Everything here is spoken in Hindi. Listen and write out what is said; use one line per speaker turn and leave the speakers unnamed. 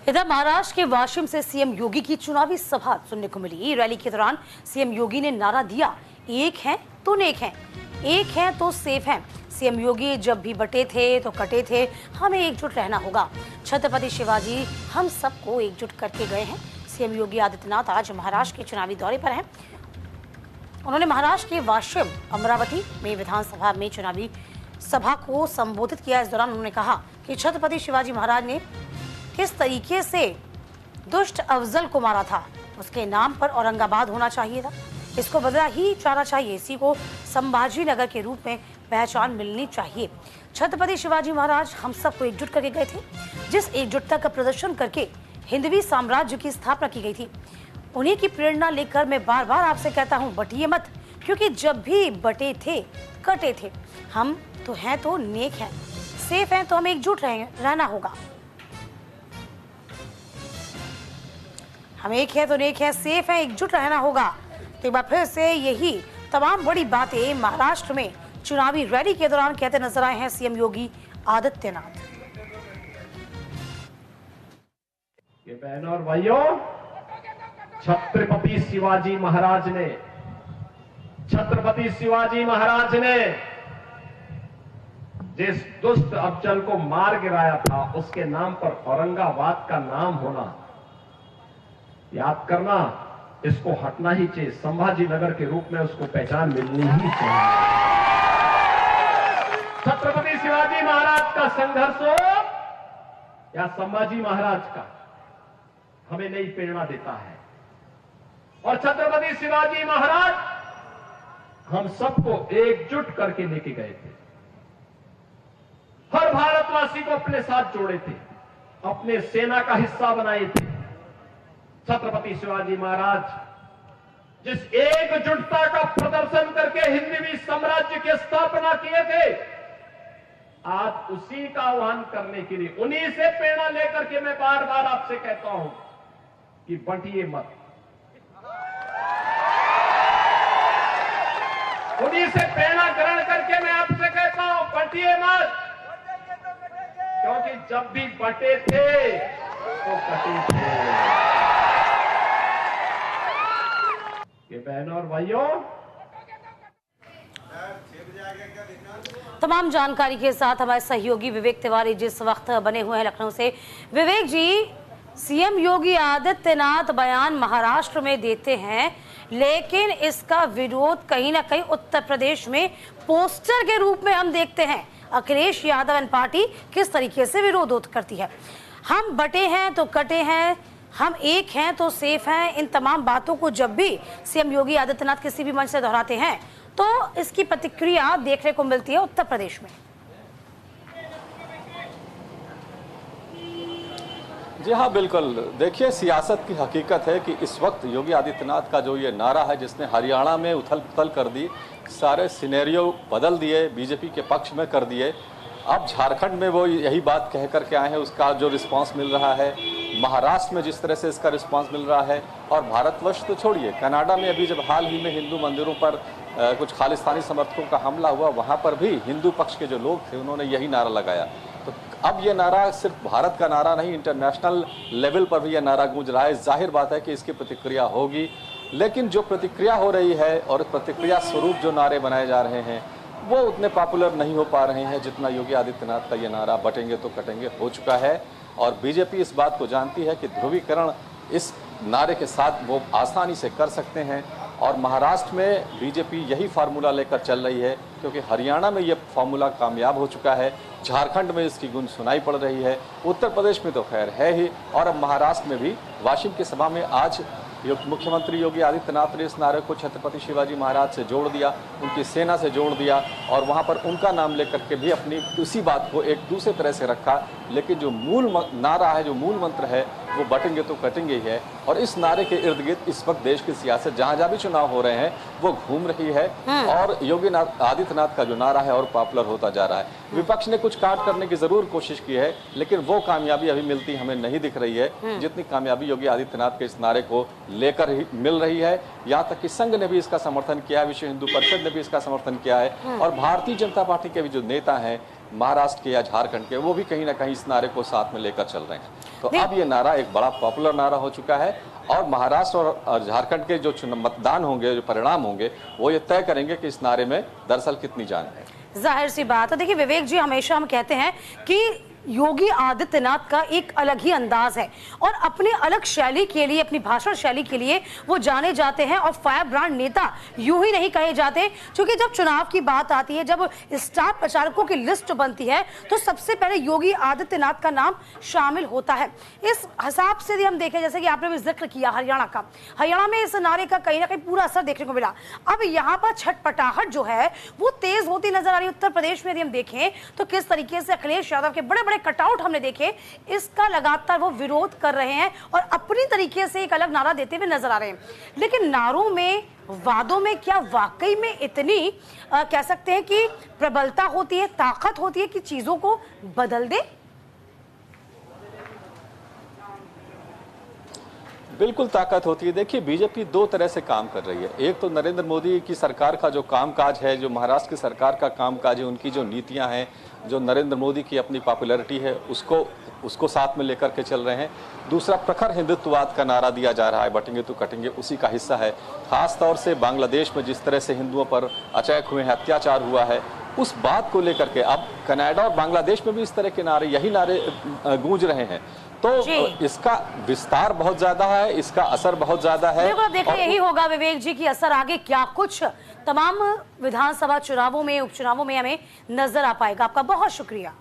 इधर महाराष्ट्र के वाशिम से सीएम योगी की चुनावी सभा सुनने को मिली। रैली के दौरान सीएम योगी ने नारा दिया, एक हैं तो नेक हैं, एक हैं तो सेफ हैं। सीएम योगी जब भी बटे थे तो कटे थे, हमें एकजुट रहना होगा। छत्रपति शिवाजी हम सबको एकजुट करके गए हैं। सीएम योगी आदित्यनाथ आज महाराष्ट्र के चुनावी दौरे पर हैं। उन्होंने महाराष्ट्र के वाशिम अमरावती में विधानसभा में चुनावी सभा को संबोधित किया। इस दौरान उन्होंने कहा कि छत्रपति शिवाजी महाराज ने किस तरीके से दुष्ट अफजल को मारा था, उसके नाम पर औरंगाबाद होना चाहिए था, इसको बदला ही जाना चाहिए, इसी को संभाजी नगर के रूप में पहचान मिलनी चाहिए। छत्रपति शिवाजी महाराज हम सबको एकजुट करके गए थे, जिस एकजुटता का प्रदर्शन करके हिंदवी साम्राज्य की स्थापना की गई थी, उन्हीं की प्रेरणा लेकर मैं बार बार आपसे कहता हूँ, बटिए मत, क्योंकि जब भी बटे थे कटे थे। हम तो हैं तो नेक हैं, सेफ हैं तो हमें एकजुट रहना होगा। हम एक है तो नेक है, सेफ है, एकजुट रहना होगा। तो एक बार फिर से यही तमाम बड़ी बातें महाराष्ट्र में चुनावी रैली के दौरान कहते नजर आए हैं सीएम योगी आदित्यनाथ।
ये बहनों और भाइयों, छत्रपति शिवाजी महाराज ने जिस दुष्ट अफजल को मार गिराया था, उसके नाम पर औरंगाबाद का नाम होना, याद करना, इसको हटना ही चाहिए। संभाजी नगर के रूप में उसको पहचान मिलनी ही चाहिए। छत्रपति शिवाजी महाराज का संघर्ष हो या संभाजी महाराज का, हमें नई प्रेरणा देता है। और छत्रपति शिवाजी महाराज हम सबको एकजुट करके लेके गए थे, हर भारतवासी को अपने साथ जोड़े थे, अपने सेना का हिस्सा बनाए थे। छत्रपति शिवाजी महाराज जिस एकजुटता का प्रदर्शन करके हिंदवी साम्राज्य की स्थापना किए थे, आज उसी का आह्वान करने के लिए, उन्हीं से प्रेरणा लेकर के मैं बार बार आपसे कहता हूं कि बंटिए मत। उन्हीं से प्रेरणा ग्रहण करके मैं आपसे कहता हूं, बंटिए मत, क्योंकि जब भी बटे थे तो कटे थे। ये बहनों और भाइयों,
तमाम जानकारी के साथ हमारे सहयोगी विवेक तिवारी जिस वक्त बने हुए हैं लखनऊ से। विवेक जी, सीएम योगी आदित्यनाथ बयान महाराष्ट्र में देते हैं, लेकिन इसका विरोध कहीं ना कहीं उत्तर प्रदेश में पोस्टर के रूप में हम देखते हैं। अखिलेश यादव एंड पार्टी किस तरीके से विरोध करती है। हम बटे हैं तो कटे हैं, हम एक हैं तो सेफ हैं। इन तमाम बातों को जब भी सीएम योगी आदित्यनाथ किसी भी मंच से दोहराते हैं तो इसकी प्रतिक्रिया देखने को मिलती है उत्तर प्रदेश में।
जी हाँ, बिल्कुल। देखिए, सियासत की हकीकत है कि इस वक्त योगी आदित्यनाथ का जो ये नारा है, जिसने हरियाणा में उथल पुथल कर दी, सारे सिनेरियो बदल दिए, बीजेपी के पक्ष में कर दिए। अब झारखंड में वो यही बात कह कर के आए हैं, उसका जो रिस्पांस मिल रहा है, महाराष्ट्र में जिस तरह से इसका रिस्पांस मिल रहा है, और भारतवर्ष तो छोड़िए, कनाडा में अभी जब हाल ही में हिंदू मंदिरों पर कुछ खालिस्तानी समर्थकों का हमला हुआ, वहाँ पर भी हिंदू पक्ष के जो लोग थे उन्होंने यही नारा लगाया। तो अब ये नारा सिर्फ भारत का नारा नहीं, इंटरनेशनल लेवल पर भी यह नारा गूंज रहा है। जाहिर बात है कि इसकी प्रतिक्रिया होगी, लेकिन जो प्रतिक्रिया हो रही है और प्रतिक्रिया स्वरूप जो नारे बनाए जा रहे हैं वो उतने पॉपुलर नहीं हो पा रहे हैं जितना योगी आदित्यनाथ का ये नारा बटेंगे तो कटेंगे हो चुका है। और बीजेपी इस बात को जानती है कि ध्रुवीकरण इस नारे के साथ वो आसानी से कर सकते हैं, और महाराष्ट्र में बीजेपी यही फार्मूला लेकर चल रही है, क्योंकि हरियाणा में ये फार्मूला कामयाब हो चुका है, झारखंड में इसकी गूंज सुनाई पड़ रही है, उत्तर प्रदेश में तो खैर है ही, और अब महाराष्ट्र में भी वाशिम की सभा में आज मुख्यमंत्री योगी आदित्यनाथ ने इस नारे को छत्रपति शिवाजी महाराज से जोड़ दिया, उनकी सेना से जोड़ दिया, और वहाँ पर उनका नाम लेकर के भी अपनी उसी बात को एक दूसरे तरह से रखा। लेकिन जो मूल नारा है, जो मूल मंत्र है, वो बटेंगे तो कटेंगे ही है। और इस नारे के इर्द गिर्द इस वक्त देश की सियासत जहाँ जहाँ भी चुनाव हो रहे हैं वो घूम रही है, और योगी आदित्यनाथ का जो नारा है और पॉपुलर होता जा रहा है। विपक्ष ने कुछ काट करने की जरूर कोशिश की है, लेकिन वो कामयाबी अभी मिलती हमें नहीं दिख रही है जितनी कामयाबी योगी आदित्यनाथ के इस नारे को लेकर ही मिल रही है। यहाँ तक कि संघ ने भी इसका समर्थन किया है, विश्व हिंदू परिषद ने भी इसका समर्थन किया है, और भारतीय जनता पार्टी के भी जो नेता हैं महाराष्ट्र के या झारखंड के, वो भी कहीं ना कहीं इस नारे को साथ में लेकर चल रहे हैं। तो अब ये नारा एक बड़ा पॉपुलर नारा हो चुका है और महाराष्ट्र और झारखंड के जो मतदान होंगे, जो परिणाम होंगे, वो ये तय करेंगे कि इस नारे में दरअसल कितनी जान है।
जाहिर सी बात है। देखिए विवेक जी, हमेशा हम कहते हैं कि योगी आदित्यनाथ का एक अलग ही अंदाज है और अपनी अलग शैली के लिए, अपनी भाषण शैली के लिए वो जाने जाते हैं और फायर ब्रांड नेता यूं ही नहीं कहे जाते, क्योंकि जब चुनाव की बात आती है, जब स्टार प्रचारकों की लिस्ट बनती है तो सबसे पहले योगी आदित्यनाथ का नाम शामिल होता है। इस हिसाब से हम देखें, जैसे कि आपने भी जिक्र किया हरियाणा का, हरियाणा में इस नारे का कहीं ना कहीं पूरा असर देखने को मिला। अब यहाँ पर छटपटाहट जो है वो तेज होती नजर आ रही है। उत्तर प्रदेश में यदि हम देखें तो किस तरीके से अखिलेश यादव के बड़े बड़े कटआउट हमने देखे, इसका लगातार वो विरोध कर रहे हैं और अपनी तरीके से एक अलग नारा देते हुए नजर आ रहे हैं। लेकिन नारों में, वादों में क्या वाकई में इतनी कह सकते हैं कि प्रबलता होती है, ताकत होती है कि चीजों को बदल दे?
बिल्कुल ताकत होती है। देखिए बीजेपी दो तरह से काम कर रही है। एक तो नरेंद्र मोदी की सरकार का जो कामकाज है, जो महाराष्ट्र की सरकार का कामकाज है, उनकी जो नीतियां हैं, जो नरेंद्र मोदी की अपनी पॉपुलैरिटी है, उसको साथ में लेकर के चल रहे हैं। दूसरा, प्रखर हिंदुत्ववाद का नारा दिया जा रहा है, बटेंगे तो कटेंगे, उसी का हिस्सा है। खास तौर से बांग्लादेश में जिस तरह से हिंदुओं पर अटैक हुए हैं, अत्याचार हुआ है, उस बात को लेकर के अब कनाडा और बांग्लादेश में भी इस तरह के नारे, यही नारे गूंज रहे हैं। तो इसका विस्तार बहुत ज्यादा है, इसका असर बहुत ज्यादा है।
देखो यही होगा विवेक जी की असर आगे क्या कुछ तमाम विधानसभा चुनावों में, उपचुनावों में हमें नजर आ पाएगा। आपका बहुत शुक्रिया।